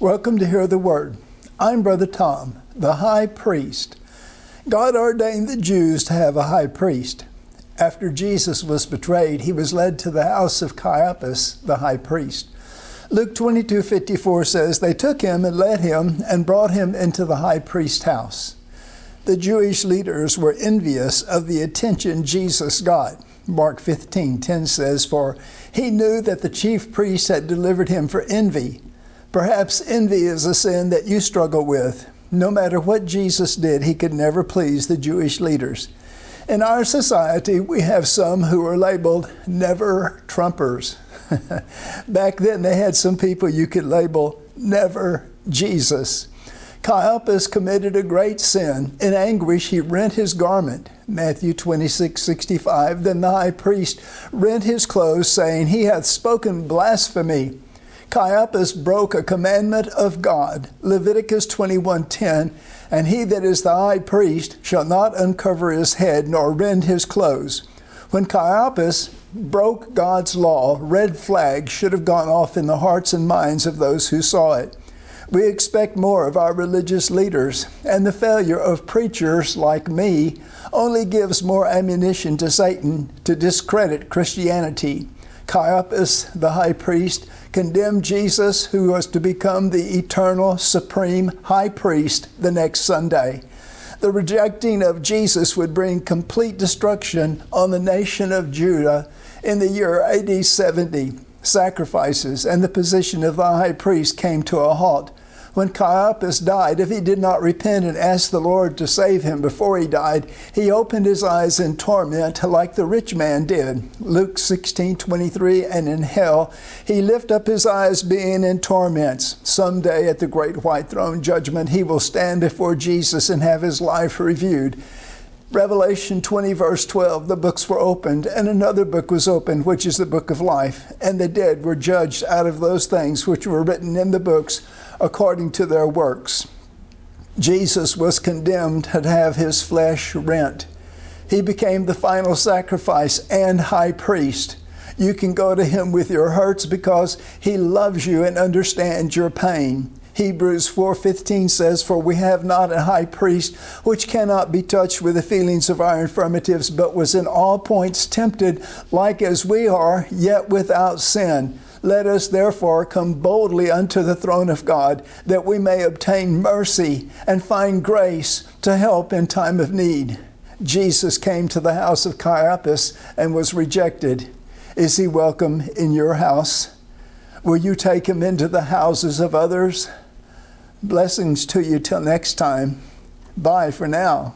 Welcome to Hear the Word. I'm Brother Tom, the high priest. God ordained the Jews to have a high priest. After Jesus was betrayed, he was led to the house of Caiaphas, the high priest. Luke 22:54 says, "They took him and led him and brought him into the high priest's house." The Jewish leaders were envious of the attention Jesus got. Mark 15:10 says, "For he knew that the chief priests had delivered him for envy." Perhaps envy is a sin that you struggle with. No matter what Jesus did, he could never please the Jewish leaders. In our society, we have some who are labeled never Trumpers. Back then, they had some people you could label never Jesus. Caiaphas committed a great sin. In anguish, he rent his garment. Matthew 26:65. Then the high priest rent his clothes, saying, "He hath spoken blasphemy." Caiaphas broke a commandment of God. Leviticus 21:10. And he that is the high priest shall not uncover his head nor rend his clothes. When Caiaphas broke God's law, red flags should have gone off in the hearts and minds of those who saw it. We expect more of our religious leaders, and the failure of preachers like me only gives more ammunition to Satan to discredit Christianity. Caiaphas, the high priest, condemned Jesus, who was to become the eternal, supreme high priest the next Sunday. The rejecting of Jesus would bring complete destruction on the nation of Judah in the year AD 70. Sacrifices and the position of the high priest came to a halt. When Caiaphas died, if he did not repent and ask the Lord to save him before he died, he opened his eyes in torment like the rich man did. Luke 16:23, and in hell he lift up his eyes being in torments. Someday at the great white throne judgment, he will stand before Jesus and have his life reviewed. Revelation 20 verse 12, the books were opened, and another book was opened, which is the book of life. And the dead were judged out of those things which were written in the books according to their works. Jesus was condemned to have his flesh rent. He became the final sacrifice and high priest. You can go to him with your hurts because he loves you and understands your pain. Hebrews 4:15 says, "For we have not a high priest which cannot be touched with the feelings of our infirmities, but was in all points tempted like as we are, yet without sin. Let us therefore come boldly unto the throne of God, that we may obtain mercy and find grace to help in time of need." Jesus came to the house of Caiaphas and was rejected. Is he welcome in your house? Will you take him into the houses of others? Blessings to you till next time. Bye for now.